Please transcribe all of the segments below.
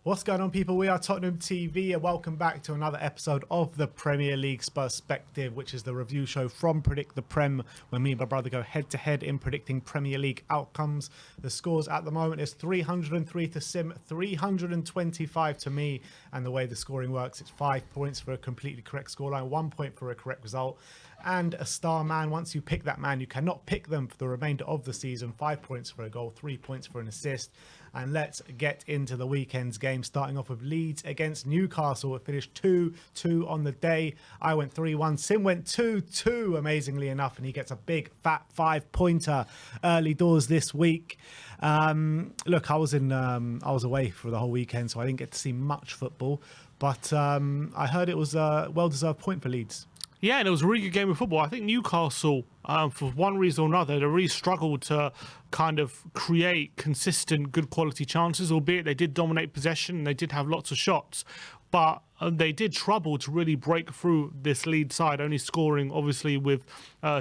What's going on, people? We are Tottenham TV, and welcome back to another episode of the Premier League SPUR-SPECTIVE, which is the review show from Predict the Prem, where me and my brother go head-to-head in predicting Premier League outcomes. The scores at the moment is 303 to Sim, 325 to me, and the way the scoring works, it's 5 points for a completely correct scoreline, 1 point for a correct result, and a star man. Once you pick that man, you cannot pick them for the remainder of the season. 5 points for a goal, 3 points for an assist. And let's get into the weekend's game, starting off with Leeds against Newcastle. It finished 2-2 on the day. I went 3-1. Sim went 2-2, amazingly enough, and he gets a big fat 5-pointer early doors this week. Look, I was away for the whole weekend, so I didn't get to see much football. But I heard it was a well-deserved point for Leeds. Yeah, and it was a really good game of football. I think Newcastle, for one reason or another, they really struggled to kind of create consistent, good quality chances, albeit they did dominate possession and they did have lots of shots. But they did trouble to really break through this Leeds side, only scoring, obviously, with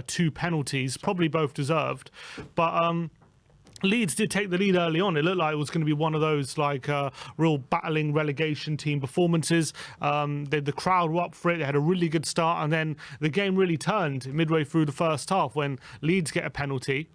2 penalties, probably both deserved. But Leeds did take the lead early on. It looked like it was going to be one of those real battling relegation team performances. The crowd were up for it. They had a really good start, and then the game really turned midway through the first half when Leeds get a penalty.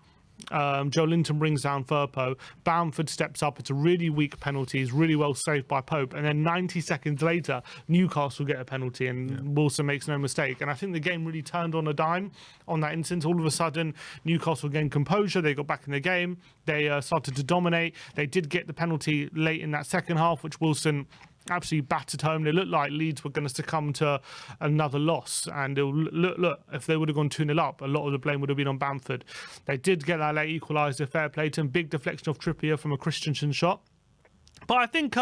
Joe Linton brings down Firpo. Bamford steps up. It's a really weak penalty. He's really well saved by Pope. And then 90 seconds later, Newcastle get a penalty and Wilson makes no mistake. And I think the game really turned on a dime on that instance. All of a sudden, Newcastle gained composure. They got back in the game. They started to dominate. They did get the penalty late in that second half, which Wilson absolutely battered home. They looked like Leeds were going to succumb to another loss, and look, if they would have gone 2-0 up, a lot of the blame would have been on Bamford. They did get that late equaliser, fair play to him, big deflection of Trippier from a Christensen shot. But I think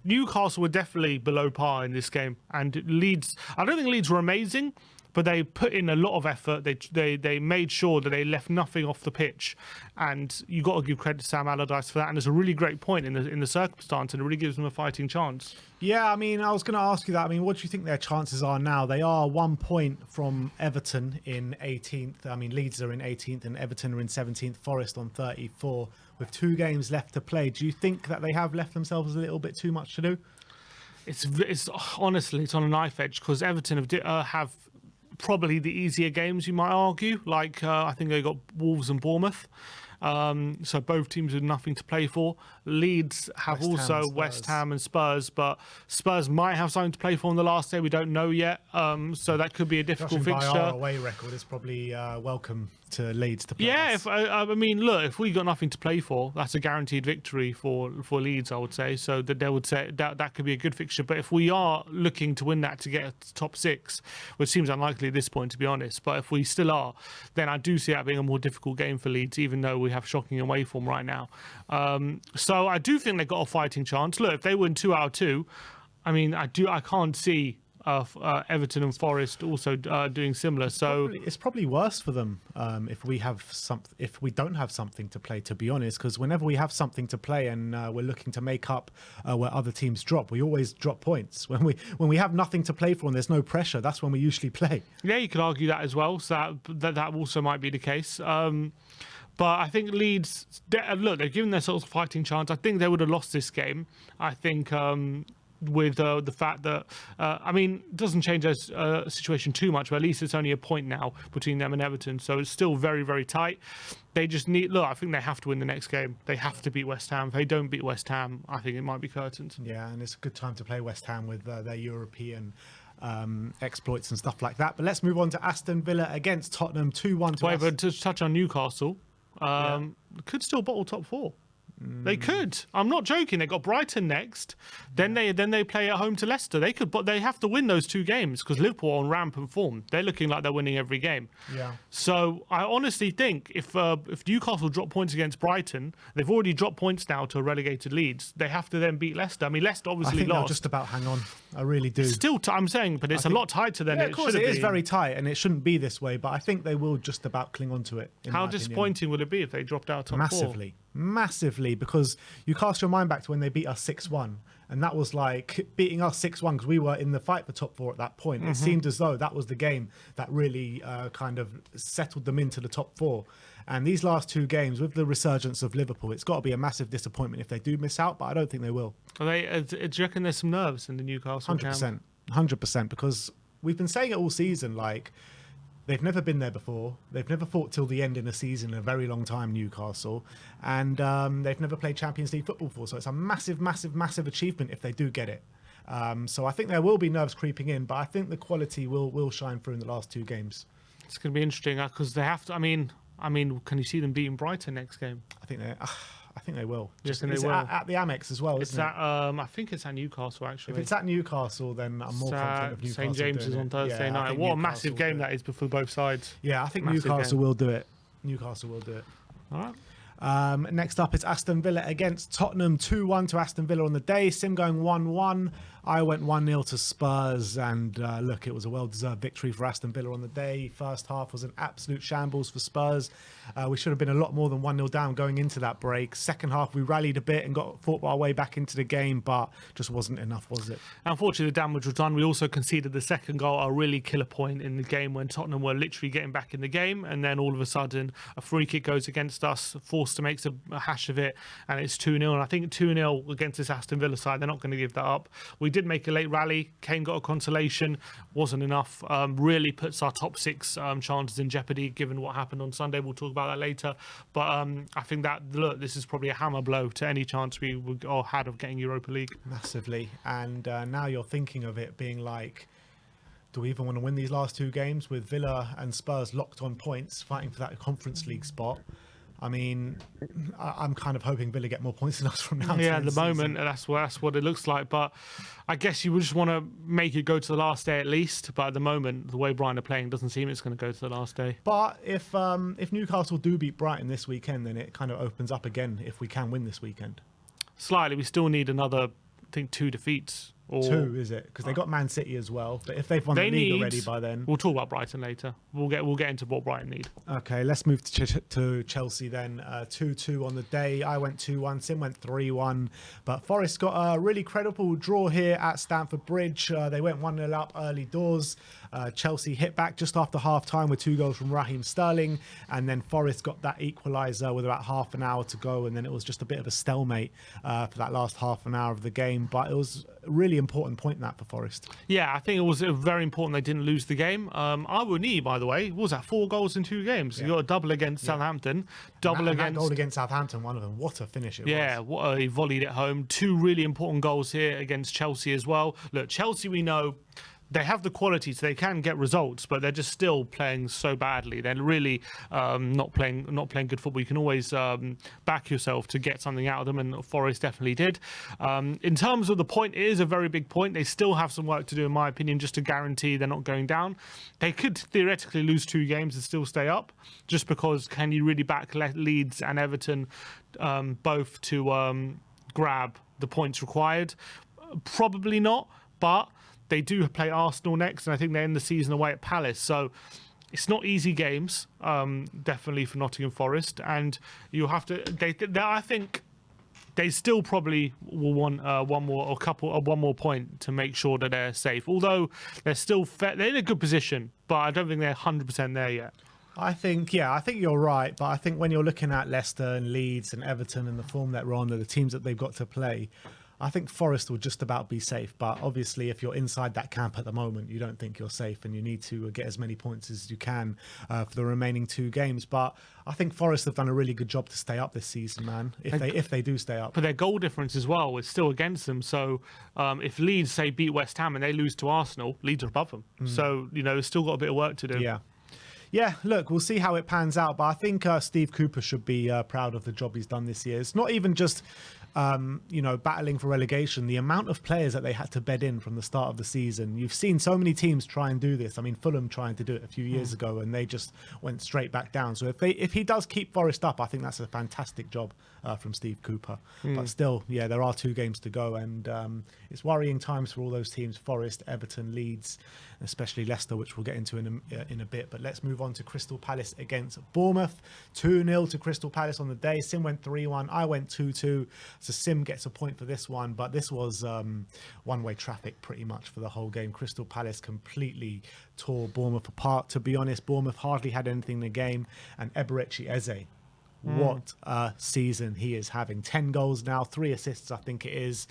Newcastle were definitely below par in this game, and Leeds, I don't think Leeds were amazing, but they put in a lot of effort. They made sure that they left nothing off the pitch, and you got to give credit to Sam Allardyce for that. And it's a really great point in the circumstance, and it really gives them a fighting chance. Yeah, I mean, I was going to ask you that. I mean, what do you think their chances are now? They are 1 point from Everton in 18th. I mean, Leeds are in 18th, and Everton are in 17th. Forest on 34, with 2 games left to play. Do you think that they have left themselves a little bit too much to do? It's honestly, it's on a knife edge, because Everton have probably the easier games, you might argue. I think they got Wolves and Bournemouth. So both teams with nothing to play for. Leeds have West Ham and Spurs, but Spurs might have something to play for on the last day. We don't know yet. So that could be a difficult fixture. By our away record, it's probably welcome to Leeds to play. Yeah, I mean, look, if we got nothing to play for, that's a guaranteed victory for Leeds, I would say. So that they would say that could be a good fixture. But if we are looking to win that to get a top 6, which seems unlikely at this point, to be honest, but if we still are, then I do see that being a more difficult game for Leeds, even though we have shocking away form right now. So I do think they got a fighting chance. Look, if they win 2 out of 2, I mean, I can't see Everton and Forest also doing similar. So it's probably worse for them if we don't have something to play, to be honest, because whenever we have something to play and we're looking to make up where other teams drop, we always drop points. When we have nothing to play for and there's no pressure, that's when we usually play. Yeah, you could argue that as well. So that also might be the case. But I think Leeds, look, they've given themselves a fighting chance. I think they would have lost this game. I think with the fact that, I mean, it doesn't change their situation too much, but at least it's only a point now between them and Everton. So it's still very, very tight. They just I think they have to win the next game. They have to beat West Ham. If they don't beat West Ham, I think it might be curtains. Yeah, and it's a good time to play West Ham with their European exploits and stuff like that. But let's move on to Aston Villa against Tottenham, 2-1 to but to touch on Newcastle, could still bottle top 4. They could. I'm not joking. They got Brighton next. Then they play at home to Leicester. They could, but they have to win those 2 games because Liverpool are on rampant form. They're looking like they're winning every game. Yeah. So I honestly think if Newcastle drop points against Brighton, they've already dropped points now to a relegated Leeds. They have to then beat Leicester. I mean, Leicester obviously I think lost. They'll just about hang on. I really do. Still, I'm saying, but it's a lot tighter than it should have been. It is very tight, and it shouldn't be this way. But I think they will just about cling on to it. How disappointing would it be if they dropped out top 4? Massively, because you cast your mind back to when they beat us 6-1, And that was like beating us 6-1 because we were in the fight for top 4 at that point. It seemed as though that was the game that really kind of settled them into the top 4. And these last 2 games, with the resurgence of Liverpool, it's got to be a massive disappointment if they do miss out, but I don't think they will. Do you reckon there's some nerves in the Newcastle camp? 100%, because we've been saying it all season, like, they've never been there before. They've never fought till the end in a season in a very long time, Newcastle. And they've never played Champions League football before. So it's a massive, massive, massive achievement if they do get it. So I think there will be nerves creeping in, but I think the quality will shine through in the last 2 games. It's going to be interesting because they have to. I mean, can you see them beating Brighton next game? I think they will. Just it's they will. At the Amex as well, isn't it? I think it's at Newcastle, actually. If it's at Newcastle, then I'm more confident of Newcastle. St James is on Thursday night. What a massive game that is for both sides. Yeah, I think Newcastle will do it. Newcastle will do it. All right. Next up, it's Aston Villa against Tottenham. 2-1 to Aston Villa on the day. Sim going 1-1. I went 1-0 to Spurs, and look, it was a well-deserved victory for Aston Villa on the day. First half was an absolute shambles for Spurs. We should have been a lot more than 1-0 down going into that break. Second half, we rallied a bit and fought our way back into the game, but just wasn't enough, was it? Unfortunately, the damage was done. We also conceded the second goal, a really killer point in the game when Tottenham were literally getting back in the game, and then all of a sudden, a free kick goes against us, forced to make a hash of it, and it's 2-0. And I think 2-0 against this Aston Villa side, they're not going to give that up. We did make a late rally. Kane got a consolation, wasn't enough. Really puts our top 6 chances in jeopardy given what happened on Sunday. We'll talk about that later, but I think that this is probably a hammer blow to any chance we had of getting Europa League. Massively. And now you're thinking of it being like, do we even want to win these last 2 games with Villa and Spurs locked on points fighting for that Conference League spot? I mean, I'm kind of hoping Villa get more points than us from now. Yeah, at the moment, that's what it looks like. But I guess you would just want to make it go to the last day at least. But at the moment, the way Brighton are playing doesn't seem it's going to go to the last day. But if Newcastle do beat Brighton this weekend, then it kind of opens up again if we can win this weekend. Slightly, we still need another, I think, 2 defeats. Or 2, is it? Because they got Man City as well. But if they've won the league already by then, we'll talk about Brighton later. We'll get into what Brighton need. Okay, let's move to Chelsea then. 2-2 on the day. I went 2-1. Sim went 3-1. But Forest got a really credible draw here at Stamford Bridge. They went 1-0 up early doors. Chelsea hit back just after half time with 2 goals from Raheem Sterling, and then Forest got that equaliser with about half an hour to go, and then it was just a bit of a stalemate for that last half an hour of the game. But it was a really important point that for Forest. Yeah, I think it was very important they didn't lose the game. Awuni, by the way, what was that, 4 goals in 2 games? Yeah. You got a double against Southampton, that goal against Southampton, one of them. What a finish it was. Yeah, he volleyed it home. 2 really important goals here against Chelsea as well. Look, Chelsea, we know they have the quality, so they can get results, but they're just still playing so badly. They're really not playing good football. You can always back yourself to get something out of them, and Forest definitely did. In terms of the point, it is a very big point. They still have some work to do, in my opinion, just to guarantee they're not going down. They could theoretically lose 2 games and still stay up, just because can you really back Leeds and Everton both to grab the points required? Probably not, but they do play Arsenal next, and I think they end the season away at Palace. So it's not easy games, definitely for Nottingham Forest. And you have to. I think they still probably will want one more point to make sure that they're safe. Although they're still they're in a good position, but I don't think they're 100% there yet. I think you're right, but I think when you're looking at Leicester and Leeds and Everton and the form that they're on, the teams that they've got to play, I think Forest will just about be safe. But obviously, if you're inside that camp at the moment, you don't think you're safe, and you need to get as many points as you can for the remaining 2 games. But I think Forest have done a really good job to stay up this season, man, if they do stay up. But their goal difference as well is still against them. So if Leeds, say, beat West Ham and they lose to Arsenal, Leeds are above them. So, they've still got a bit of work to do. Yeah, look, we'll see how it pans out. But I think Steve Cooper should be proud of the job he's done this year. It's not even just battling for relegation. The amount of players that they had to bed in from the start of the season. You've seen so many teams try and do this. I mean, Fulham trying to do it a few years ago, and they just went straight back down. So if he does keep Forest up, I think that's a fantastic job from Steve Cooper. But still, there are 2 games to go, and it's worrying times for all those teams: Forest, Everton, Leeds, especially Leicester, which we'll get into in a bit. But let's move on to Crystal Palace against Bournemouth. 2-0 to Crystal Palace on the day. Sim went 3-1. I went 2-2. So Sim gets a point for this one, but this was one-way traffic pretty much for the whole game. Crystal Palace completely tore Bournemouth apart. To be honest, Bournemouth hardly had anything in the game, and Eberechi Eze, what a season he is having. 10 goals now, 3 assists, I think it is.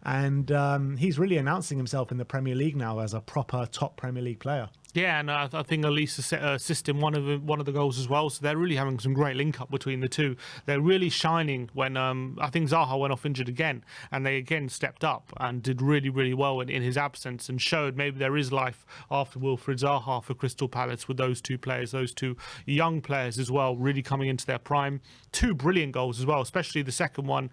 And he's really announcing himself in the Premier League now as a proper top Premier League player. Yeah, and I think Elise assisted one of the goals as well. So they're really having some great link up between the two. They're really shining when I think Zaha went off injured again, and they again stepped up and did really, really well in his absence, and showed maybe there is life after Wilfried Zaha for Crystal Palace with those two players, those two young players as well, really coming into their prime. 2 brilliant goals as well, especially the second one,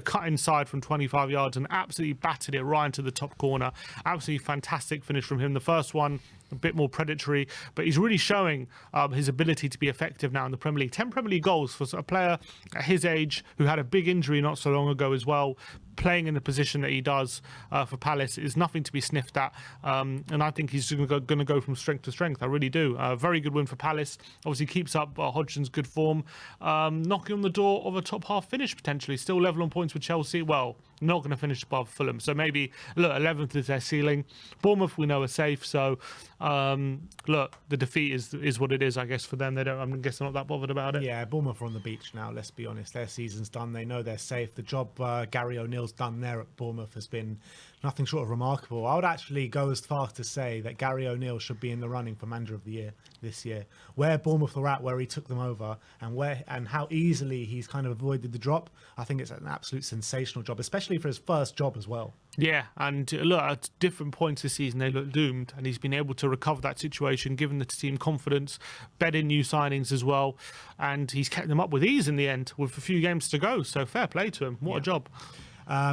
cut inside from 25 yards and absolutely battered it right into the top corner. Absolutely fantastic finish from him. The first one, a bit more predatory, but he's really showing his ability to be effective now in the Premier League. 10 Premier League goals for a player at his age who had a big injury not so long ago as well. Playing in the position that he does for Palace is nothing to be sniffed at, and I think he's going to go from strength to strength. I really do. Very good win for Palace. Obviously keeps up Hodgson's good form, knocking on the door of a top half finish potentially. Still level on points with Chelsea. Well, not going to finish above Fulham, so maybe look, 11th is their ceiling. Bournemouth we know are safe, so look, the defeat is what it is, I guess, for them. I'm guessing not that bothered about it. Yeah, Bournemouth are on the beach now, let's be honest. Their season's done. They know they're safe. The job Gary O'Neill's done there at Bournemouth has been nothing short of remarkable. I would actually go as far to say that Gary O'Neill should be in the running for manager of the year this year. Where Bournemouth are at, where he took them over, and how easily he's kind of avoided the drop, I think it's an absolute sensational job, especially for his first job as well. Yeah, and look, at different points this season they look doomed, and he's been able to recover that situation, given the team confidence, bed in new signings as well, and he's kept them up with ease in the end with a few games to go, so fair play to him. What a job.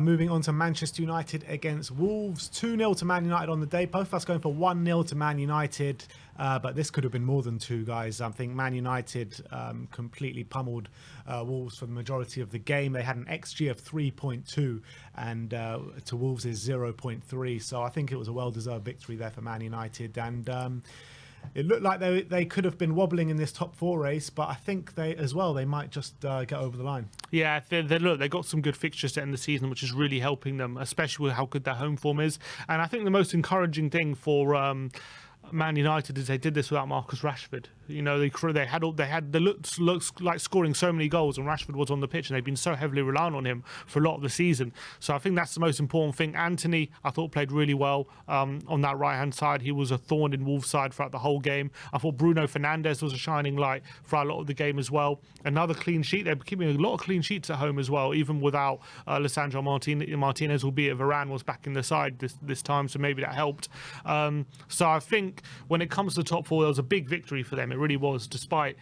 Moving on to Manchester United against Wolves. 2-0 to Man United on the day. Both of us going for 1-0 to Man United. But this could have been more than 2, guys. I think Man United completely pummeled Wolves for the majority of the game. They had an XG of 3.2 and to Wolves is 0.3. So I think it was a well-deserved victory there for Man United. And it looked like they could have been wobbling in this top 4 race, but I think they might just get over the line. Yeah, they got some good fixtures to end the season, which is really helping them, especially with how good their home form is. And I think the most encouraging thing for Man United is they did this without Marcus Rashford. You know, they looks like scoring so many goals, and Rashford was on the pitch, and they've been so heavily reliant on him for a lot of the season. So I think that's the most important thing. Anthony, I thought, played really well on that right hand side. He was a thorn in Wolves' side throughout the whole game. I thought Bruno Fernandes was a shining light for a lot of the game as well. Another clean sheet. They're keeping a lot of clean sheets at home as well, even without Lisandro Martinez, albeit Varane was back in the side this time, so maybe that helped. So I think when it comes to the top 4, there was a big victory for them. It really was, despite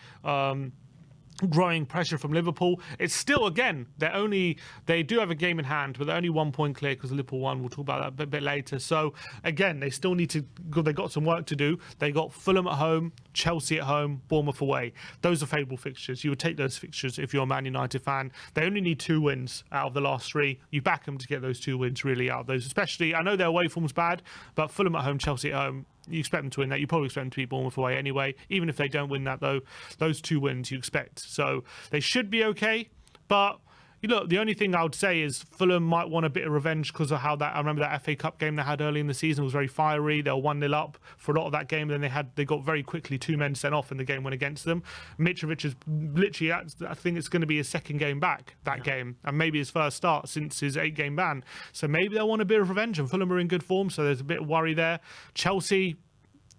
growing pressure from Liverpool. It's still, again, they do have a game in hand, but they're only 1 point clear because Liverpool won. We'll talk about that a bit later. So again, they still need to. They got some work to do. They got Fulham at home, Chelsea at home, Bournemouth away. Those are favourable fixtures. You would take those fixtures if you're a Man United fan. They only need 2 wins out of the last 3. You back them to get those 2 wins really out of those. Especially, I know their away form's bad, but Fulham at home, Chelsea at home, you expect them to win that. You probably expect them to beat Bournemouth away anyway. Even if they don't win that, though, those 2 wins you expect. So they should be okay. But look, the only thing I would say is Fulham might want a bit of revenge because of how I remember that FA Cup game they had early in the season was very fiery. They were 1-0 up for a lot of that game. Then they got very quickly 2 men sent off and the game went against them. Mitrovic is literally, I think it's going to be his second game back that game, and maybe his first start since his 8-game ban. So maybe they'll want a bit of revenge, and Fulham are in good form, so there's a bit of worry there. Chelsea,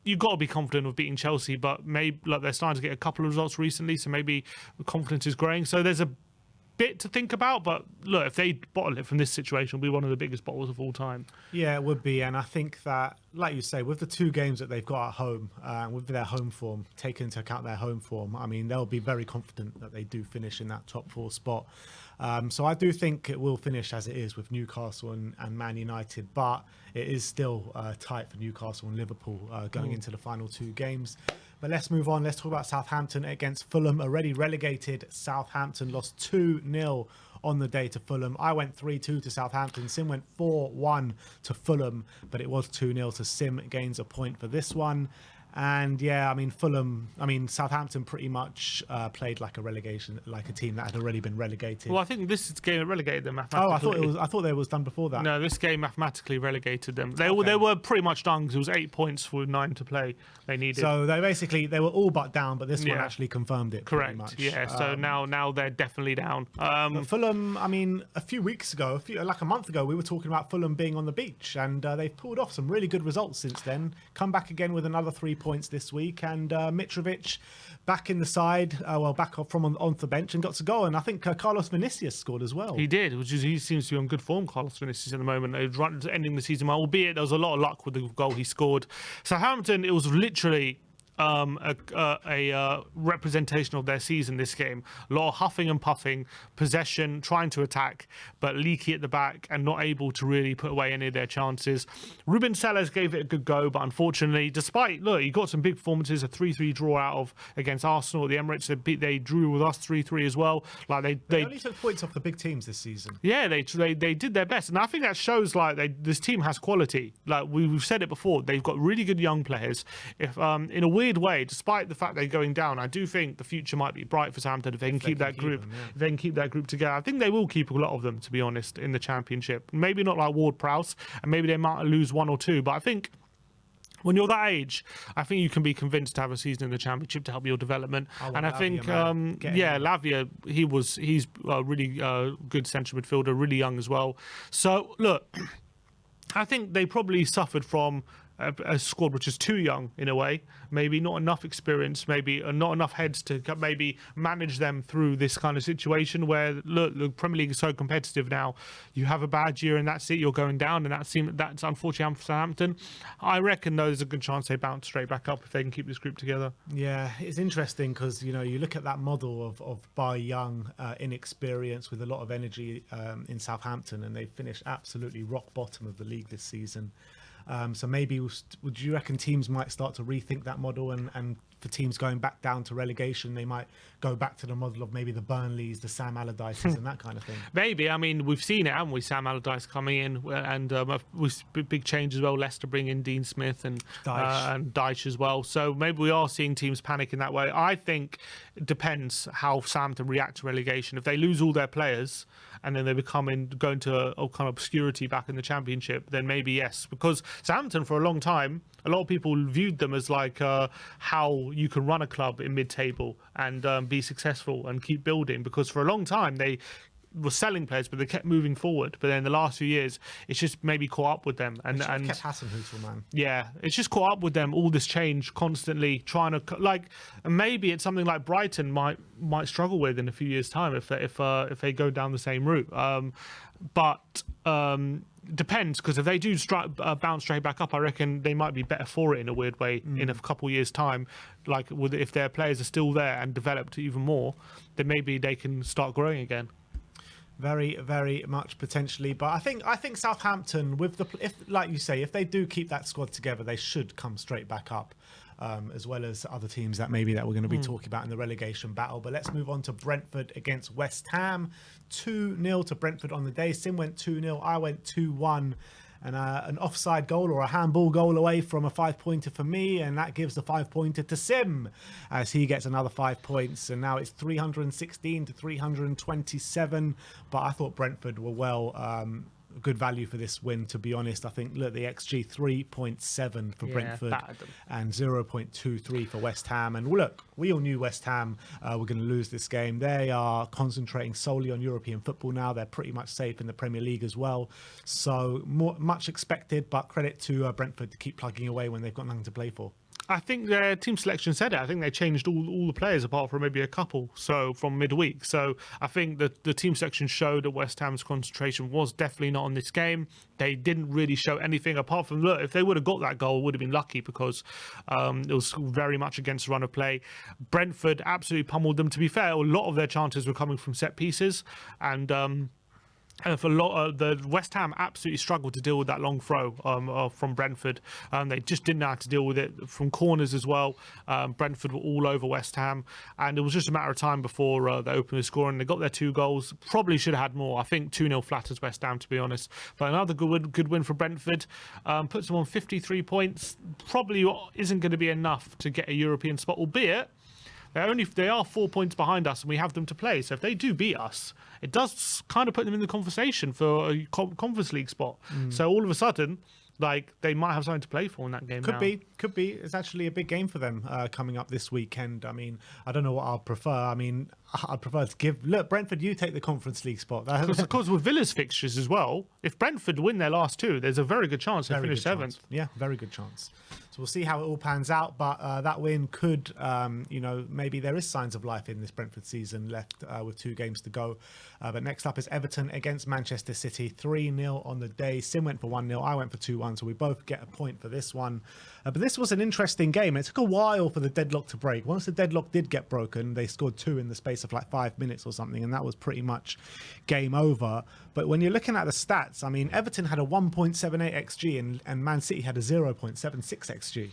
you've got to be confident of beating Chelsea, but maybe they're starting to get a couple of results recently, so maybe confidence is growing. So there's a bit to think about, but look, if they bottle it from this situation, it'll be one of the biggest bottles of all time. Yeah, it would be, and I think that, like you say, with the 2 games that they've got at home, with their home form, taking into account their home form, I mean, they'll be very confident that they do finish in that top 4 spot. So I do think it will finish as it is with Newcastle and Man United, but it is still tight for Newcastle and Liverpool going into the final 2 games. But let's move on. Let's talk about Southampton against Fulham. Already relegated, Southampton lost 2-0 on the day to Fulham. I went 3-2 to Southampton. Sim went 4-1 to Fulham, but it was 2-0, so Sim gains a point for this one. And yeah, I mean Southampton pretty much played like a relegation, like a team that had already been relegated. Well, I think this game relegated them mathematically. I thought it was done before that. No, this game mathematically relegated them. They were pretty much done because it was 8 points for 9 to play. They needed. So they were all but down, but this one actually confirmed it. Correct. Pretty much. Yeah. So now they're definitely down. But Fulham, I mean, a few weeks ago, like a month ago, we were talking about Fulham being on the beach, and they've pulled off some really good results since then. Come back again with another 3 points this week, and Mitrovic back in the side, back off from on the bench and got to go. And I think Carlos Vinicius scored as well. He did, he seems to be on good form, Carlos Vinicius, at the moment. Ending the season well, albeit there was a lot of luck with the goal he scored. Southampton, it was literally a representation of their season, this game. A lot of huffing and puffing, possession, trying to attack, but leaky at the back and not able to really put away any of their chances. Ruben Sellers gave it a good go, but unfortunately, he got some big performances, a 3-3 draw out of against Arsenal at the Emirates. They drew with us 3-3 as well. Like they only took points off the big teams this season. Yeah, they did their best, and I think that shows this team has quality. Like we've said it before, they've got really good young players. If in a weird way, despite the fact they're going down, I do think the future might be bright for Southampton if they can keep that group. If they can keep that group together, I think they will keep a lot of them, to be honest, in the Championship. Maybe not like Ward-Prowse, and maybe they might lose 1 or 2, but I think when you're that age, I think you can be convinced to have a season in the Championship to help your development. And I think, Lavia, he's a really good central midfielder, really young as well. So look, I think they probably suffered from a squad which is too young in a way, maybe not enough experience, maybe not enough heads to maybe manage them through this kind of situation where, look, the Premier League is so competitive now. You have a bad year and that's it, you're going down, and that's unfortunately for Southampton. I reckon, though, there's a good chance they bounce straight back up if they can keep this group together. Yeah, it's interesting because, you look at that model of by young, inexperience with a lot of energy in Southampton, and they finished absolutely rock bottom of the league this season. So maybe would you reckon teams might start to rethink that model, and for teams going back down to relegation, they might go back to the model of maybe the Burnleys, the Sam Allardyces and that kind of thing? Maybe. I mean, we've seen it, haven't we? Sam Allardyce coming in, and with big change as well. Leicester bringing in Dean Smith and Dyche as well. So maybe we are seeing teams panic in that way. I think it depends how Southampton react to relegation. If they lose all their players and then they go into a kind of obscurity back in the Championship, then maybe yes. Because Southampton, for a long time, a lot of people viewed them as like how you can run a club in mid-table and be successful and keep building. Because for a long time, they were selling players, but they kept moving forward. But then in the last few years, it's just maybe caught up with them. And kept Hasenhüttl, man. Yeah, it's just caught up with them. All this change, constantly trying to maybe it's something like Brighton might struggle with in a few years' time if they go down the same route. But depends, because if they do bounce straight back up, I reckon they might be better for it in a weird way in a couple of years' time. Like if their players are still there and developed even more, then maybe they can start growing again. Very, very much potentially, but I think Southampton, like you say, if they do keep that squad together, they should come straight back up, as well as other teams that we're going to be talking about in the relegation battle. But let's move on to Brentford against West Ham. 2-0 to Brentford on the day. Sim went 2-0, I went 2-1. And an offside goal or a handball goal away from a 5-pointer for me, and that gives the 5-pointer to Sim as he gets another 5 points, and now it's 316 to 327. But I thought Brentford were good value for this win, to be honest. I think, look, the XG 3.7 for Brentford and 0.23 for West Ham. And look, we all knew West Ham were going to lose this game. They are concentrating solely on European football now. They're pretty much safe in the Premier League as well. So much expected, but credit to Brentford to keep plugging away when they've got nothing to play for. I think their team selection said it. I think they changed all the players apart from maybe a couple. So from midweek. So I think that the team selection showed that West Ham's concentration was definitely not on this game. They didn't really show anything apart from, look, if they would have got that goal, it would have been lucky because it was very much against the run of play. Brentford absolutely pummeled them. To be fair, a lot of their chances were coming from set pieces, and For a lot, the West Ham absolutely struggled to deal with that long throw from Brentford. They just didn't know how to deal with it from corners as well. Brentford were all over West Ham, and it was just a matter of time before they opened the score, and they got their 2 goals. Probably should have had more. I think 2-0 flatters West Ham, to be honest. But another good win for Brentford. Puts them on 53 points. Probably isn't going to be enough to get a European spot, albeit they are 4 points behind us, and we have them to play. So if they do beat us, it does kind of put them in the conversation for a Conference League spot. So all of a sudden, like, they might have something to play for in that game. Could be. It's actually a big game for them coming up this weekend. I mean, I don't know what I'll prefer. I mean, I'd prefer to look, Brentford, you take the Conference League spot. Because with Villa's fixtures as well, if Brentford win their last 2, there's a very good chance they finish 7th. Yeah, very good chance. So we'll see how it all pans out. But that win could, maybe there is signs of life in this Brentford season left with 2 games to go. But next up is Everton against Manchester City. 3-0 on the day. Sim went for 1-0. I went for 2-1. So we both get a point for this one. But this was an interesting game. It took a while for the deadlock to break. Once the deadlock did get broken, they scored 2 in the space of like 5 minutes or something. And that was pretty much game over. But when you're looking at the stats, I mean, Everton had a 1.78 XG and Man City had a 0.76 XG.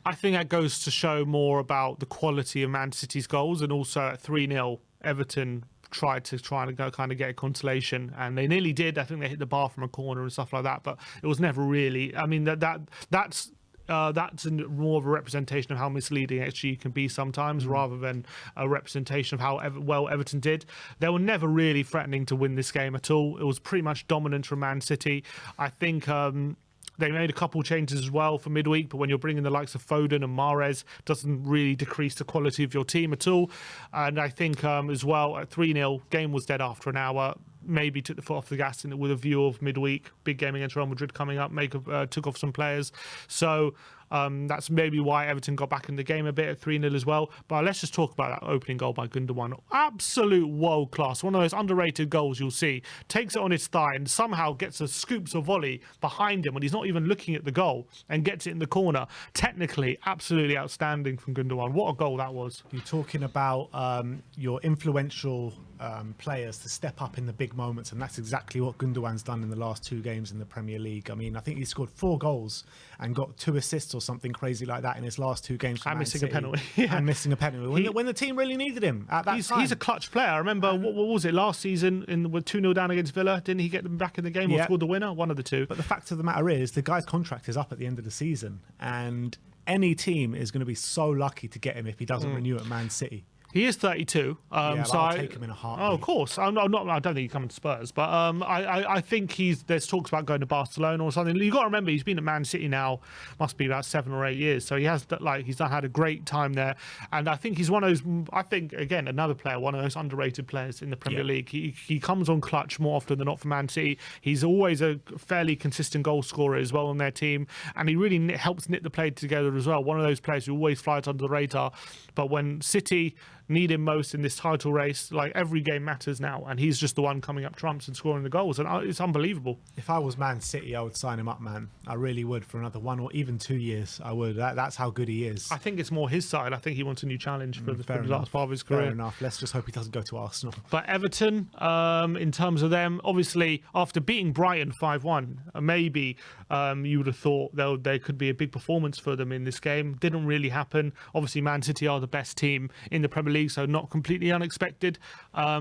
I think that goes to show more about the quality of Man City's goals, and also at 3-0, Everton tried to go kind of get a consolation, and they nearly did. I think they hit the bar from a corner and stuff like that, but it was never really. I mean, that's more of a representation of how misleading XG can be sometimes, rather than a representation of how well Everton did. They were never really threatening to win this game at all. It was pretty much dominant from Man City. I think they made a couple changes as well for midweek, but when you're bringing the likes of Foden and Mahrez, doesn't really decrease the quality of your team at all. And I think as well, at 3-0, game was dead after an hour. Maybe took the foot off the gas with a view of midweek, big game against Real Madrid coming up, took off some players. So that's maybe why Everton got back in the game a bit at 3-0 as well. But let's just talk about that opening goal by Gundogan. Absolute world class. One of those underrated goals you'll see. Takes it on his thigh and somehow gets scoops a volley behind him when he's not even looking at the goal, and gets it in the corner. Technically, absolutely outstanding from Gundogan. What a goal that was. You're talking about your influential players to step up in the big moments, and that's exactly what Gundogan's done in the last 2 games in the Premier League. I mean, I think he scored 4 goals and got 2 assists or something crazy like that in his last 2 games. And missing a penalty. And missing a penalty when the team really needed him at that time. He's a clutch player. I remember, what was it, last season with 2-0 down against Villa? Didn't he get them back in the game or scored the winner? One of the 2. But the fact of the matter is, the guy's contract is up at the end of the season, and any team is going to be so lucky to get him if he doesn't renew at Man City. He is 32. So I'll take him in a heartbeat. Oh, of course. I don't think he's coming to Spurs, but I think there's talks about going to Barcelona or something. You've got to remember, he's been at Man City now, must be about 7 or 8 years. So he's had a great time there. And I think he's one of those, I think, again, another player, one of those underrated players in the Premier League. He comes on clutch more often than not for Man City. He's always a fairly consistent goal scorer as well on their team. And he really helps knit the play together as well. One of those players who always flies under the radar. But when City need him most in this title race, like, every game matters now, and he's just the one coming up trumps and scoring the goals, and it's unbelievable. If I was Man City, I would sign him up, man. I really would, for another 1 or even 2 years. I would. That's how good he is. I think it's more his side. I think he wants a new challenge for the last part of his career. Fair enough. Let's just hope he doesn't go to Arsenal. But Everton, in terms of them, obviously after beating Brighton 5-1, maybe you would have thought there could be a big performance for them in this game. Didn't really happen. Obviously Man City are the best team in the Premier League, so not completely unexpected.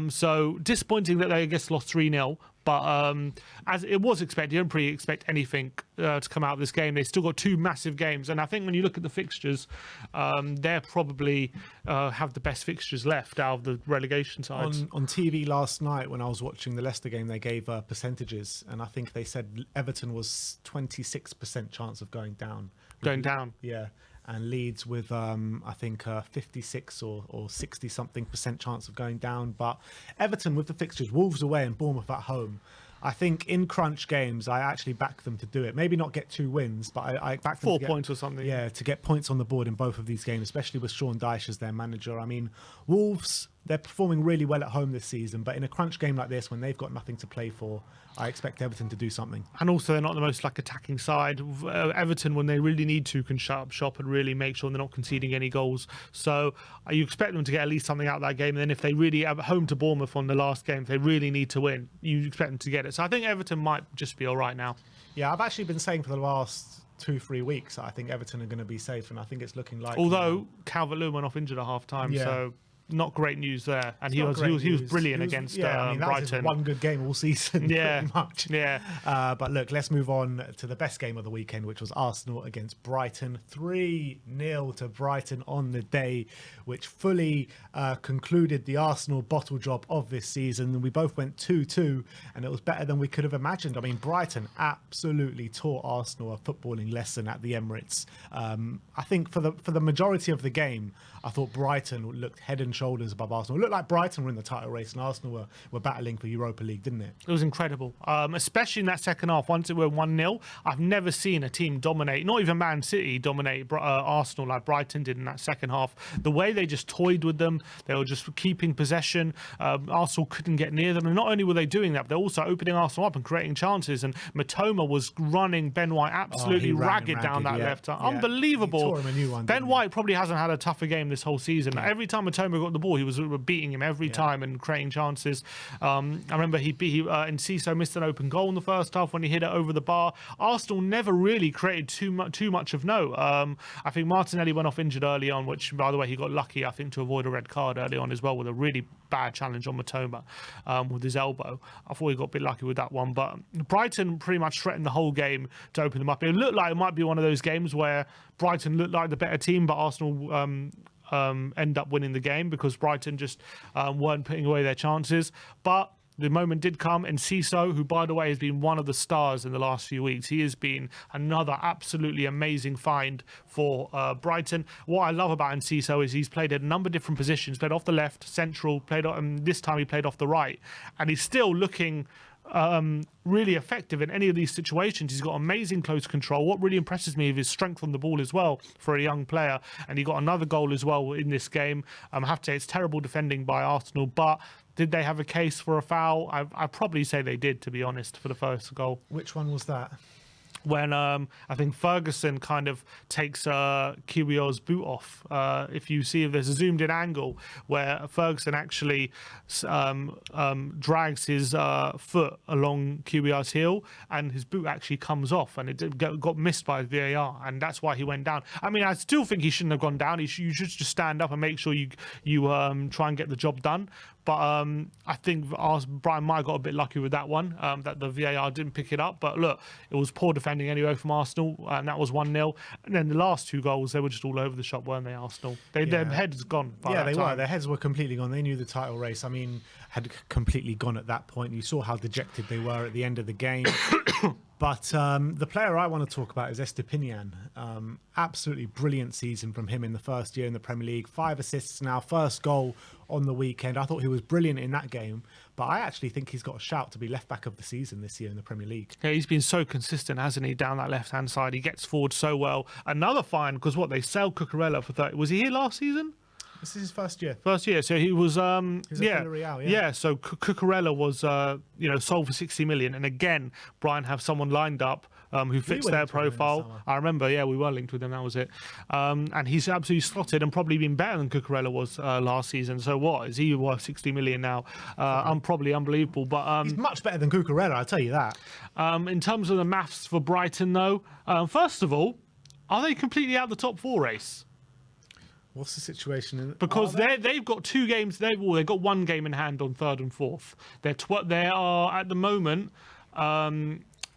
So disappointing that they, I guess, lost 3-0. But as it was expected, you don't pretty expect anything to come out of this game. They still got 2 massive games. And I think when you look at the fixtures, they're probably have the best fixtures left out of the relegation sides. On TV last night, when I was watching the Leicester game, they gave percentages. And I think they said Everton was 26% chance of going down. Going down? Yeah. And Leeds with, I think, 56 or 60-something% chance of going down. But Everton with the fixtures, Wolves away and Bournemouth at home. I think in crunch games, I actually back them to do it. Maybe not get 2 wins, but I back them 4 to points or something. Yeah, to get points on the board in both of these games, especially with Sean Dyche as their manager. I mean, Wolves they're performing really well at home this season, but in a crunch game like this, when they've got nothing to play for, I expect Everton to do something. And also, they're not the most attacking side. Everton, when they really need to, can shut up shop and really make sure they're not conceding any goals. So you expect them to get at least something out of that game. And then if they really have home to Bournemouth on the last game, if they really need to win, you expect them to get it. So I think Everton might just be all right now. Yeah, I've actually been saying for the last 2-3 weeks that I think Everton are going to be safe, and I think it's looking like. Although Calvert-Lewin went off injured at half time, so. Not great news there, and he was brilliant against Brighton. That was his one good game all season, pretty much. Yeah. But look, let's move on to the best game of the weekend, which was Arsenal against Brighton. 3-0 to Brighton on the day, which fully concluded the Arsenal bottle job of this season. And we both went 2-2, and it was better than we could have imagined. I mean, Brighton absolutely taught Arsenal a footballing lesson at the Emirates. I think for the majority of the game, I thought Brighton looked head and shoulders above Arsenal. It looked like Brighton were in the title race and Arsenal were battling for Europa League, didn't it? It was incredible, especially in that second half. Once it went 1-0, I've never seen a team dominate, not even Man City dominate Arsenal like Brighton did in that second half. The way they just toyed with them, they were just keeping possession. Arsenal couldn't get near them. And not only were they doing that, but they're also opening Arsenal up and creating chances. And Matoma was running Ben White absolutely ragged down that left. Unbelievable. He tore him a new one, Ben White probably hasn't had a tougher game this whole season. Every time Matoma got the ball, he was beating him every time and creating chances. I remember Enciso missed an open goal in the first half when he hit it over the bar. Arsenal never really created too much of note. I think Martinelli went off injured early on, which, by the way, he got lucky, I think, to avoid a red card early on as well with a really bad challenge on Matoma with his elbow. I thought he got a bit lucky with that one. But Brighton pretty much threatened the whole game to open them up. It looked like it might be one of those games where Brighton looked like the better team, but Arsenal end up winning the game because Brighton just weren't putting away their chances. But the moment did come, and Enciso, who, by the way, has been one of the stars in the last few weeks, he has been another absolutely amazing find for Brighton. What I love about Enciso is he's played at a number of different positions, played off the left, central, this time he played off the right, and he's still looking really effective in any of these situations. He's got amazing close control. What really impresses me is his strength on the ball as well for a young player, and he got another goal as well in this game. I have to say it's terrible defending by Arsenal, but did they have a case for a foul? I'd probably say they did, to be honest, for the first goal. Which one was that? When I think Ferguson kind of takes QBR's boot off. If you see, if there's a zoomed in angle where Ferguson actually drags his foot along QBR's heel, and his boot actually comes off, and it got missed by VAR, and that's why he went down. I mean, I still think he shouldn't have gone down. You should just stand up and make sure you try and get the job done. But I think Brian might have got a bit lucky with that one, that the VAR didn't pick it up. But look, it was poor defending anyway from Arsenal, and that was 1-0. And then the last two goals, they were just all over the shop, weren't they, Arsenal? Their heads gone by that they time. were. Their heads were completely gone. They knew the title race, had completely gone at that point. You saw how dejected they were at the end of the game. But the player I want to talk about is Estupiñán. Absolutely brilliant season from him in the first year in the Premier League. 5 assists now, first goal on the weekend. I thought he was brilliant in that game, but I actually think he's got a shout to be left back of the season this year in the Premier League. Yeah, he's been so consistent, hasn't he, down that left-hand side. He gets forward so well. Another find, because they sell Cucurella for 30. Was he here last season? This is his first year. First year, so he was Villarreal, so Cucurella was sold for 60 million, and again, Brian have someone lined up who fits their profile. I remember, we were linked with him, that was it. And he's absolutely slotted and probably been better than Cucurella was last season. So what, is he worth 60 million now? Probably unbelievable, but he's much better than Cucurella, I'll tell you that. In terms of the maths for Brighton though, first of all, are they completely out of the top 4 race? What's the situation? Because they've got 2 games. They've got 1 game in hand on 3rd and 4th. They are at the moment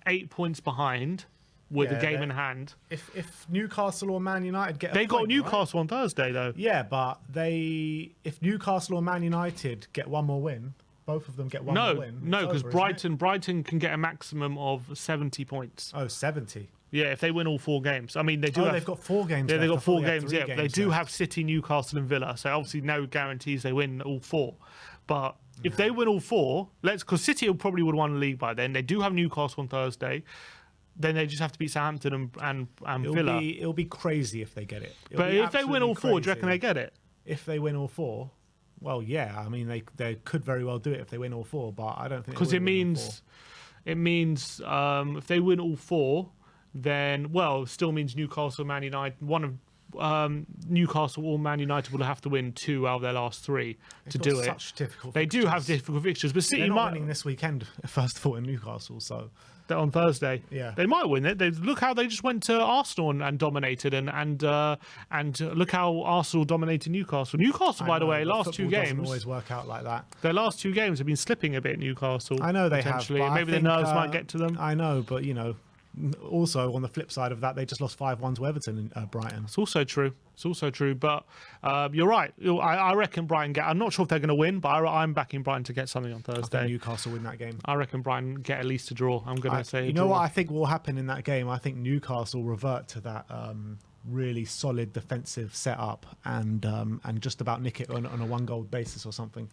8 points behind with a game in hand. If Newcastle or Man United get, they got Newcastle on Thursday though. Yeah, but if Newcastle or Man United get one more win, both of them get one more win. No, because Brighton can get a maximum of 70 points. Oh, 70. Yeah, if they win all 4 games. I mean, they do. They've got 4 games. Yeah, left. they've got 4 games. Games they do have City, Newcastle, and Villa. So obviously, no guarantees they win all 4. But if they win all 4, because City probably would have won the league by then. They do have Newcastle on Thursday. Then they just have to beat Southampton and Villa. It'll be crazy if they get it. But if they win all 4, do you reckon they get it? If they win all 4. well, yeah. I mean, they could very well do it if they win all 4, but I don't think because it means if they win all 4, then it still means Newcastle, Man United, Newcastle or Man United will have to win 2 out of their last 3 to do it. Such difficult. They do have difficult fixtures, but City They're not might winning this weekend. First of all, in Newcastle, so on Thursday. Yeah, they might win it. Look how they just went to Arsenal and dominated, and look how Arsenal dominated Newcastle. Newcastle, by the way, last 2 games doesn't always work out like that. Their last 2 games have been slipping a bit. Newcastle, I know they have. But maybe the nerves might get to them. I know, but also on the flip side of that, they just lost 5-1 to Everton in Brighton. It's also true. But you're right. I reckon Brighton I'm not sure if they're going to win, but I'm backing Brighton to get something on Thursday. I think Newcastle win that game. I reckon Brighton get at least a draw. I'm going to say. You know what I think will happen in that game? I think Newcastle revert to that really solid defensive setup and just about nick it on a 1-goal basis or something.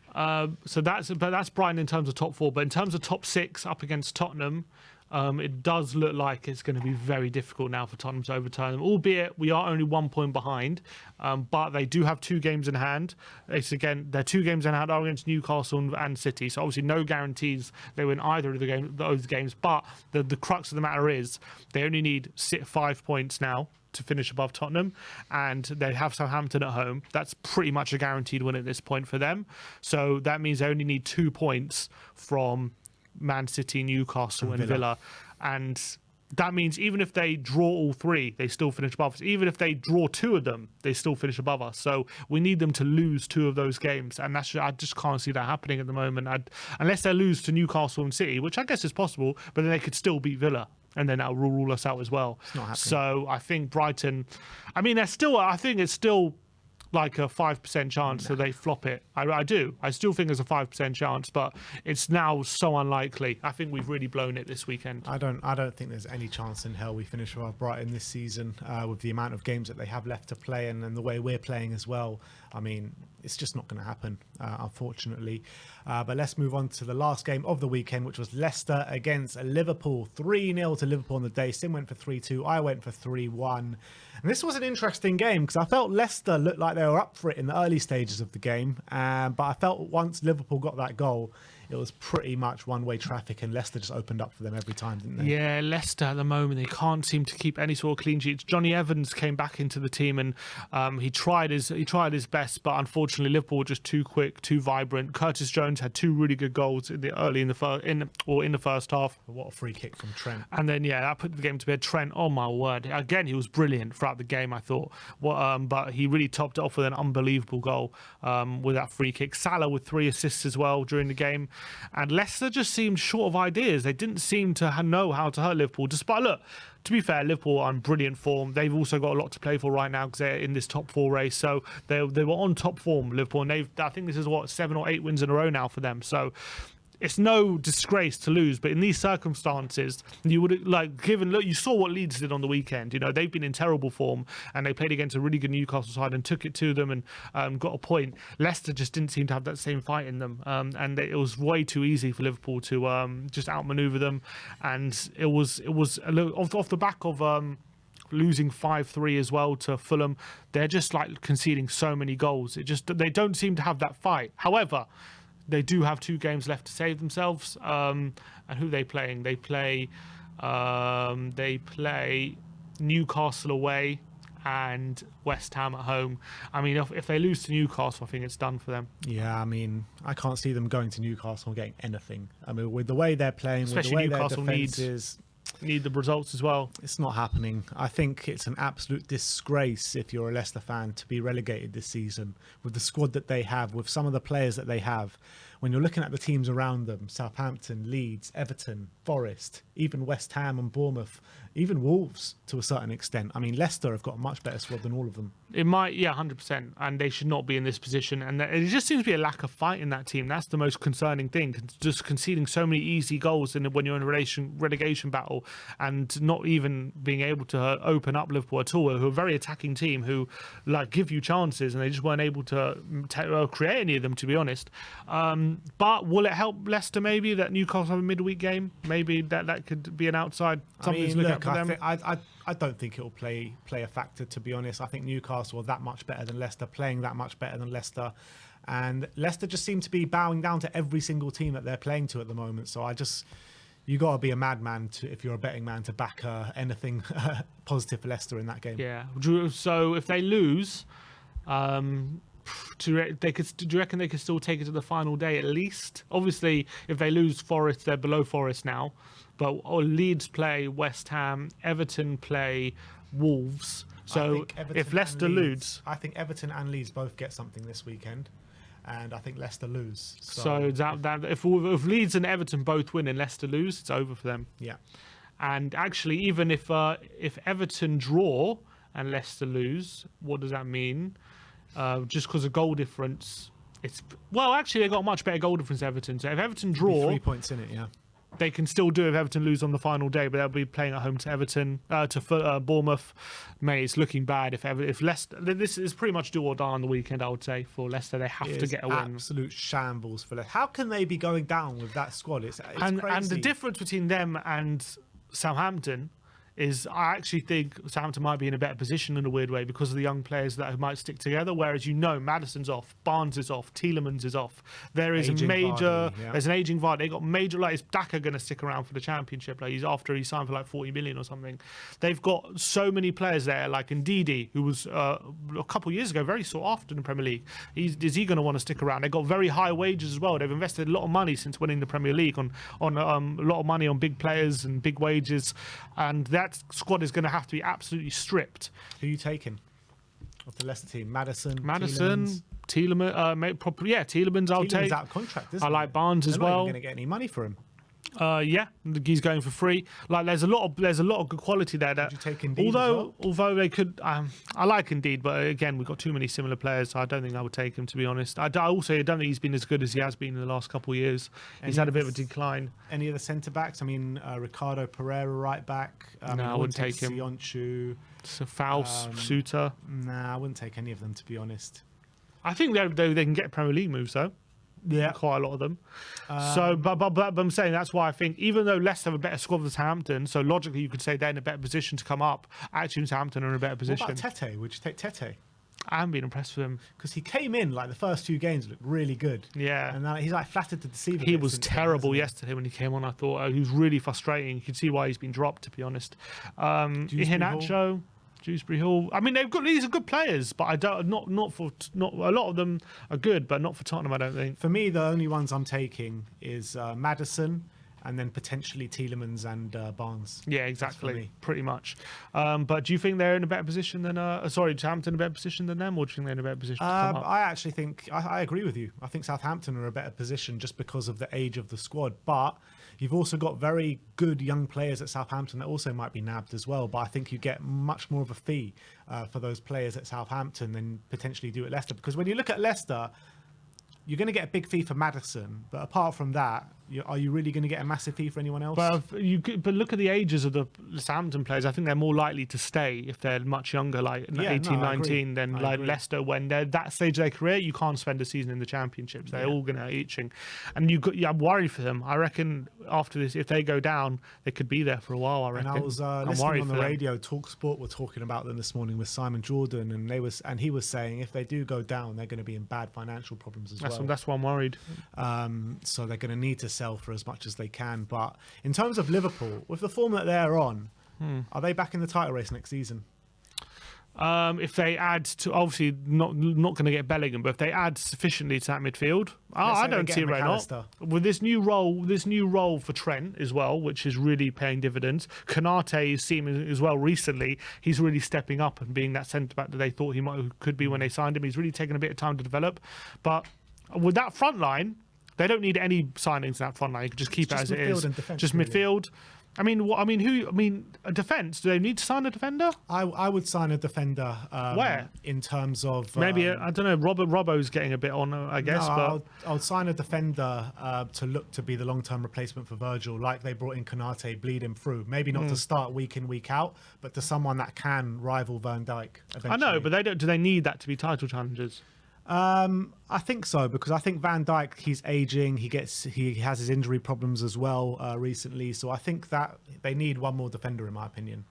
So that's Brighton in terms of top 4, but in terms of top 6 up against Tottenham. It does look like it's going to be very difficult now for Tottenham to overturn them, albeit we are only 1 point behind, but they do have 2 games in hand. Their 2 games in hand are against Newcastle and City, so obviously no guarantees they win either of those games, but the crux of the matter is they only need 5 points now to finish above Tottenham, and they have Southampton at home. That's pretty much a guaranteed win at this point for them, so that means they only need 2 points from Man City, Newcastle and Villa. And that means even if they draw all 3, they still finish above us. Even if they draw 2 of them, they still finish above us. So we need them to lose 2 of those games, and I just can't see that happening at the moment. Unless they lose to Newcastle and City, which I guess is possible, but then they could still beat Villa, and then that will rule us out as well. It's not happening. So I think Brighton, I think it's still like a 5% chance that they flop it. I do. I still think there's a 5% chance, but it's now so unlikely. I think we've really blown it this weekend. I don't think there's any chance in hell we finish above Brighton this season with the amount of games that they have left to play and the way we're playing as well. I mean, it's just not going to happen, unfortunately. But let's move on to the last game of the weekend, which was Leicester against Liverpool. 3-0 to Liverpool on the day. Sim went for 3-2. I went for 3-1. And this was an interesting game because I felt Leicester looked like they were up for it in the early stages of the game. But I felt once Liverpool got that goal, it was pretty much one-way traffic, and Leicester just opened up for them every time, didn't they? Yeah, Leicester at the moment, they can't seem to keep any sort of clean sheets. Johnny Evans came back into the team, and he tried his best, but unfortunately Liverpool were just too quick, too vibrant. Curtis Jones had 2 really good goals in the first half. What a free kick from Trent. And then that put the game to bed. Trent, oh my word, again he was brilliant throughout the game, I thought. But he really topped it off with an unbelievable goal with that free kick. Salah with 3 assists as well during the game. And Leicester just seemed short of ideas. They didn't seem to know how to hurt Liverpool. Despite, look, to be fair, Liverpool are in brilliant form. They've also got a lot to play for right now because they're in this top 4 race. So they were on top form, Liverpool. And I think this is 7 or 8 wins in a row now for them. So it's no disgrace to lose, but in these circumstances, you would you saw what Leeds did on the weekend. They've been in terrible form, and they played against a really good Newcastle side and took it to them and got a point. Leicester just didn't seem to have that same fight in them, and it was way too easy for Liverpool to just outmaneuver them. And it was off the back of losing 5-3 as well to Fulham. They're just conceding so many goals. They don't seem to have that fight. However, they do have 2 games left to save themselves. And who are they playing? They play Newcastle away and West Ham at home. I mean, if they lose to Newcastle, I think it's done for them. Yeah, I mean, I can't see them going to Newcastle and getting anything. I mean, with the way they're playing, especially with the way Newcastle their defense is, need the results as well. It's not happening. I think it's an absolute disgrace if you're a Leicester fan to be relegated this season with the squad that they have, with some of the players that they have. When you're looking at the teams around them, Southampton, Leeds, Everton, Forest, even West Ham and Bournemouth, even Wolves to a certain extent. I mean, Leicester have got a much better squad than all of them. It might, 100%, and they should not be in this position. And it just seems to be a lack of fight in that team. That's the most concerning thing. Just conceding so many easy goals when you're in a relegation battle, and not even being able to open up Liverpool at all, who are a very attacking team who give you chances, and they just weren't able to create any of them, to be honest. But will it help Leicester maybe that Newcastle have a midweek game? Maybe that could be an outside. Something to look at for them. I don't think it will play a factor, to be honest. I think Newcastle are that much better than Leicester, playing that much better than Leicester. And Leicester just seem to be bowing down to every single team that they're playing to at the moment. So you got to be a madman if you're a betting man to back anything positive for Leicester in that game. Yeah. So if they lose, do you reckon they could still take it to the final day at least? Obviously, if they lose Forest, they're below Forest now. But Leeds play West Ham, Everton play Wolves. So if Leicester lose, I think Everton and Leeds both get something this weekend, and I think Leicester lose. So if Leeds and Everton both win and Leicester lose, it's over for them. Yeah. And actually, even if Everton draw and Leicester lose, what does that mean? Just because of goal difference, actually they got a much better goal difference than Everton. So if Everton draw, 3 points in it, yeah. They can still do if Everton lose on the final day, but they'll be playing at home to Everton, Bournemouth. Mate, it's looking bad if Leicester. This is pretty much do or die on the weekend, I would say, for Leicester. They have to get a win. Absolute shambles for Leicester. How can they be going down with that squad? It's crazy. And the difference between them and Southampton is I actually think Southampton might be in a better position in a weird way because of the young players that might stick together. Whereas Maddison's off, Barnes is off, Tielemans is off. There is Aging a major, Vardy, yeah. There's an aging Vardy. They got major, like is Daka going to stick around for the Championship? Like after he signed for like 40 million or something. They've got so many players there, like Ndidi, who was a couple of years ago very sought after in the Premier League. Is he going to want to stick around? They've got very high wages as well. They've invested a lot of money since winning the Premier League on a lot of money on big players and big wages, and that squad is going to have to be absolutely stripped. Who are you taking of the Leicester team? Madison, Tielemans. Tielemans. I'll take. Tielemans out of contract. Isn't I like Barnes as They're not well. even going to get any money for him. Yeah, he's going for free. Like there's a lot of good quality there. That, Would you take Indeed although they could, I like Indeed, but again we've got too many similar players, so I don't think I would take him, to be honest. I don't think he's been as good as he has been in the last couple of years. He's had a bit of a decline. Any of the centre backs? I mean, Ricardo Pereira right back. No, I wouldn't take him. Sionchu, Faust, Suter. Nah, I wouldn't take any of them, to be honest. I think they can get Premier League moves though. Yeah, quite a lot of them. But I'm saying that's why I think even though Leicester have a better squad than Southampton, so logically you could say they're in a better position to come up. Actually, Southampton are in a better position. What about Tete? Would you take Tete? I haven't been impressed with him because he came in like the first 2 games looked really good. Yeah, and he's like flattered to deceive. He was terrible yesterday when he came on. I thought he was really frustrating. You could see why he's been dropped, to be honest. Iheanacho. Dewsbury Hall. I mean, these are good players, but a lot of them are good, but not for Tottenham, I don't think. For me, the only ones I'm taking is Maddison and then potentially Tielemans and Barnes. Yeah, exactly, pretty much. But do you think they're in a better position than Southampton in a better position than them, or do you think they're in a better position to come up? I actually think I agree with you. I think Southampton are a better position just because of the age of the squad, but you've also got very good young players at Southampton that also might be nabbed as well. But I think you get much more of a fee for those players at Southampton than potentially do at Leicester. Because when you look at Leicester, you're going to get a big fee for Maddison. But apart from that, are you really going to get a massive fee for anyone else? But look at the ages of the Southampton players. I think they're more likely to stay if they're much younger, like 18, 19, than like Leicester. When they're that stage of their career, you can't spend a season in the Championships. They're all going to itching. And I'm worried for them. I reckon after this, if they go down, they could be there for a while, I reckon. And I was listening on the radio, TalkSport were talking about them this morning with Simon Jordan, and he was saying if they do go down, they're going to be in bad financial problems as well. That's why I'm worried. So they're going to need to sell for as much as they can. But in terms of Liverpool, with the form that they're on, are they back in the title race next season? If they add to, obviously not going to get Bellingham, but if they add sufficiently to that midfield, I don't see it right now. With this new role for Trent as well, which is really paying dividends. Konate is seen as well recently. He's really stepping up and being that centre back that they thought he could be when they signed him. He's really taken a bit of time to develop, but with that front line, they don't need any signings in that front line. You can just keep it as it is. Just midfield. I mean, a defence. Do they need to sign a defender? I would sign a defender. Where? In terms of maybe I don't know. Robbo's getting a bit on, I guess. No, I'll sign a defender to look to be the long-term replacement for Virgil, like they brought in Konate, bleed him through. Maybe not to start week in, week out, but to someone that can rival Van Dijk. Eventually. I know, but they don't. Do they need that to be title challengers? I think so, because I think Van Dijk, he's aging. He has his injury problems as well recently. So I think that they need one more defender, in my opinion,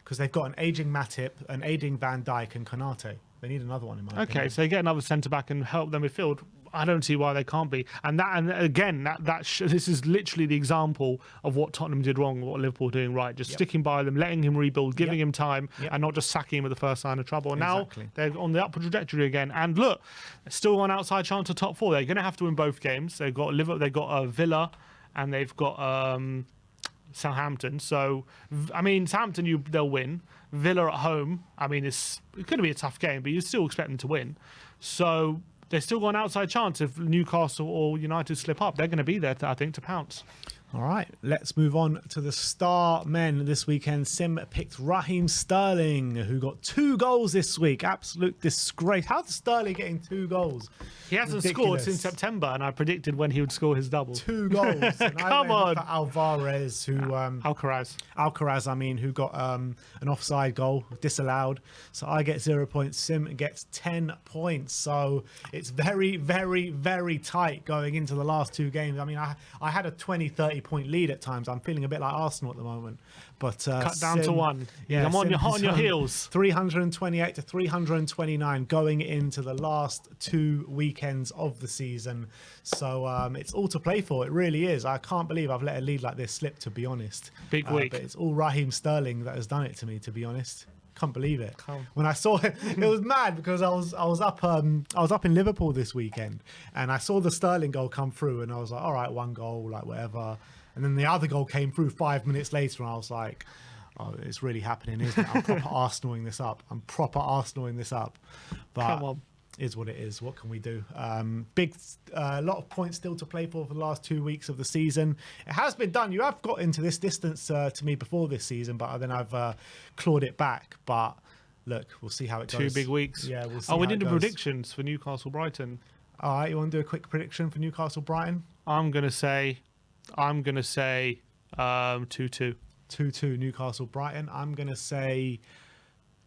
because they've got an aging Matip, an aging Van Dijk, and Konate. They need another one, in my opinion. Okay, so they get another centre back and help them midfield. I don't see why they can't be. And again, this is literally the example of what Tottenham did wrong, what Liverpool are doing right. Just sticking by them, letting him rebuild, giving him time, and not just sacking him at the first sign of trouble. And now they're on the upward trajectory again. And look, still an outside chance of top 4. They're going to have to win both games. They've got Villa, and they've got Southampton. So, I mean, Southampton, they'll win. Villa at home, I mean, it's going to be a tough game, but you still expect them to win. So they've still got an outside chance if Newcastle or United slip up. They're going to be there, I think, to pounce. All right, let's move on to the star men this weekend. Sim picked Raheem Sterling, who got 2 goals this week. Absolute disgrace. How's Sterling getting 2 goals? He hasn't scored since September, and I predicted when he would score his double. 2 goals. And Come on. For Alvarez, who... Alcaraz, I mean, who got an offside goal, disallowed. So I get 0 points. Sim gets 10 points. So it's very, very, very tight going into the last 2 games. I mean, I had a 20, 30-point lead at times. I'm feeling a bit like Arsenal at the moment. But cut down to 1. Yeah, I'm on your heels. 328 to 329 going into the last 2 weekends of the season. So it's all to play for. It really is. I can't believe I've let a lead like this slip, to be honest. Big week. But it's all Raheem Sterling that has done it to me, to be honest. Can't believe it. When I saw it, it was mad because I was up in Liverpool this weekend, and I saw the Sterling goal come through, and I was like, all right, 1 goal, like whatever. And then the other goal came through 5 minutes later, and I was like, oh, it's really happening, isn't it? I'm proper Arsenaling this up. But come on. Is what it is. What can we do? A lot of points still to play for the last 2 weeks of the season. It has been done. You have got into this distance to me before this season, but then I've clawed it back. But look, we'll see how it goes. 2 big weeks. Yeah, we'll see. We did the predictions for Newcastle Brighton. All right, you want to do a quick prediction for Newcastle Brighton? I'm gonna say 2-2. 2-2 Newcastle Brighton. I'm gonna say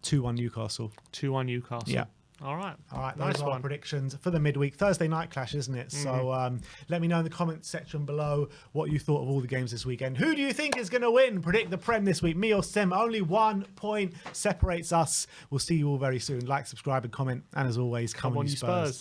2-1 Newcastle. 2-1 Newcastle. Yeah. All right. Those are our predictions for the midweek Thursday night clash, isn't it? So let me know in the comments section below what you thought of all the games this weekend. Who do you think is going to win? Predict the Prem this week. Me or Sim? Only 1 point separates us. We'll see you all very soon. Like, subscribe, and comment. And as always, come on, you Spurs.